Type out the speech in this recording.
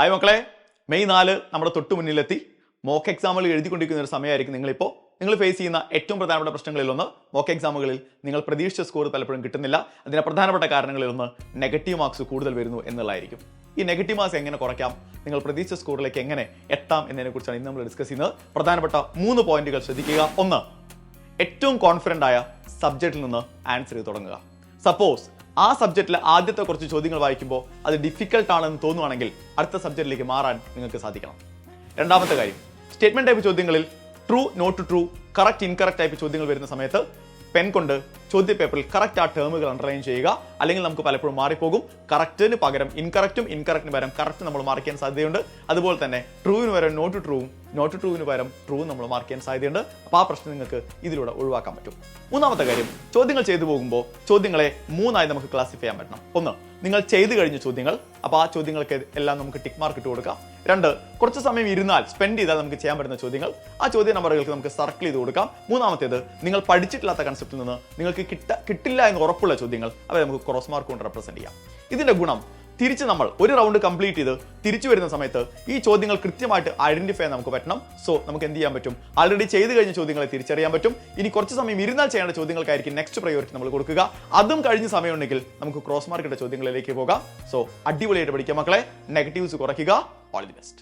Hi മക്കളെ, May 4 നമ്മുടെ തൊട്ട് മുന്നിലെത്തി. മോക്ക് എക്സാമുകൾ എഴുതിക്കൊണ്ടിരിക്കുന്ന ഒരു സമയമായിരിക്കും നിങ്ങളിപ്പോൾ. നിങ്ങൾ ഫേസ് ചെയ്യുന്ന ഏറ്റവും പ്രധാനപ്പെട്ട പ്രശ്നങ്ങളിലൊന്ന് മോക്ക് എക്സാമുകളിൽ നിങ്ങൾ പ്രതീക്ഷിച്ച സ്കോർ പലപ്പോഴും കിട്ടുന്നില്ല. അതിന് പ്രധാനപ്പെട്ട കാരണങ്ങളിലൊന്ന് നെഗറ്റീവ് മാർക്സ് കൂടുതൽ വരുന്നു എന്നുള്ളതായിരിക്കും. ഈ നെഗറ്റീവ് മാർക്സ് എങ്ങനെ കുറയ്ക്കാം, നിങ്ങൾ പ്രതീക്ഷിച്ച സ്കോറിലേക്ക് എങ്ങനെ എത്താം എന്നതിനെക്കുറിച്ചാണ് ഇന്ന് നമ്മൾ ഡിസ്കസ് ചെയ്യുന്നത്. പ്രധാനപ്പെട്ട 3 പോയിന്റുകൾ ശ്രദ്ധിക്കുക. 1, ഏറ്റവും കോൺഫിഡൻ്റ് ആയ സബ്ജക്റ്റിൽ നിന്ന് ആൻസർ ചെയ്ത് തുടങ്ങുക. സപ്പോസ് ആ സബ്ജക്റ്റിലെ ആദ്യത്തെ കുറച്ച് ചോദ്യങ്ങൾ വായിക്കുമ്പോൾ അത് ഡിഫിക്കൽട്ട് ആണെന്ന് തോന്നുവാണെങ്കിൽ അടുത്ത സബ്ജക്റ്റിലേക്ക് മാറാൻ നിങ്ങൾക്ക് സാധിക്കണം. രണ്ടാമത്തെ കാര്യം, സ്റ്റേറ്റ്മെന്റ് ടൈപ്പ് ചോദ്യങ്ങളിൽ true, not true, correct, incorrect type ചോദ്യങ്ങൾ വരുന്ന സമയത്ത് പെൻ കൊണ്ട് ചോദ്യ പേപ്പറിൽ കറക്റ്റ് ആ ടേമുകൾ അണ്ടർലൈൻ ചെയ്യുക. അല്ലെങ്കിൽ നമുക്ക് പലപ്പോഴും മാറിപ്പോകും. കറക്റ്റിന് പകരം ഇൻകറക്റ്റും, ഇൻകറക്റ്റിന് പകരം കറക്റ്റ് നമ്മൾ മാർക്ക് ചെയ്യാൻ സാധ്യതയുണ്ട്. അതുപോലെ തന്നെ ട്രൂവിന് പകരം നോട്ട് ട്രൂവും, നോട്ട് ട്രൂവിന് പകരം ട്രൂ നമ്മൾ മാർക്ക് ചെയ്യാൻ സാധ്യതയുണ്ട്. അപ്പോൾ ആ പ്രശ്നം നിങ്ങൾക്ക് ഇതിലൂടെ ഒഴിവാക്കാൻ പറ്റും. മൂന്നാമത്തെ കാര്യം, ചോദ്യങ്ങൾ ചെയ്തു പോകുമ്പോൾ ചോദ്യങ്ങളെ 3 നമുക്ക് ക്ലാസിഫൈ ചെയ്യാൻ പറ്റണം. 1, നിങ്ങൾ ചെയ്തു കഴിഞ്ഞ ചോദ്യങ്ങൾ, അപ്പോൾ ആ ചോദ്യങ്ങൾക്ക് എല്ലാം നമുക്ക് ടിക്ക് മാർക്ക് ഇട്ട് കൊടുക്കാം. 2, കുറച്ച് സമയം ഇരുന്നാൽ സ്പെൻഡ് ചെയ്താൽ നമുക്ക് ചെയ്യാൻ പറ്റുന്ന ചോദ്യങ്ങൾ, ആ ചോദ്യ നമ്പറുകൾക്ക് നമുക്ക് സർക്കിൾ ചെയ്ത് കൊടുക്കാം. മൂന്നാമത്തേത്, നിങ്ങൾ പഠിച്ചിട്ടില്ലാത്ത കൺസെപ്റ്റിൽ നിന്ന് നിങ്ങൾക്ക് കിട്ടില്ല എന്ന് ഉറപ്പുള്ള ചോദ്യങ്ങൾ, അവരെ നമുക്ക് ക്രോസ് മാർക്ക് കൊണ്ട് റെപ്രസെന്റ് ചെയ്യാം. ഇതിന്റെ ഗുണം, തിരിച്ച് നമ്മൾ ഒരു റൗണ്ട് കംപ്ലീറ്റ് ചെയ്ത് തിരിച്ചു വരുന്ന സമയത്ത് ഈ ചോദ്യങ്ങൾ കൃത്യമായിട്ട് ഐഡന്റിഫൈ ചെയ്യാൻ നമുക്ക് പറ്റണം. സോ നമുക്ക് എന്ത് ചെയ്യാൻ പറ്റും, ആൾറെഡി ചെയ്ത് കഴിഞ്ഞ ചോദ്യങ്ങളെ തിരിച്ചറിയാൻ പറ്റും. ഇനി കുറച്ച് സമയം ഇരുന്നാൽ ചെയ്യേണ്ട ചോദ്യങ്ങൾക്കായിരിക്കും നെക്സ്റ്റ് പ്രയോറിറ്റി നമ്മൾ കൊടുക്കുക. അതും കഴിഞ്ഞ സമയമുണ്ടെങ്കിൽ നമുക്ക് ക്രോസ് മാർക്കിട്ട ചോദ്യങ്ങളിലേക്ക് പോകാം. സോ അടിപൊളിയായിട്ട് പഠിക്കാം മക്കളെ, നെഗറ്റീവ്സ് കുറയ്ക്കുക. All the best.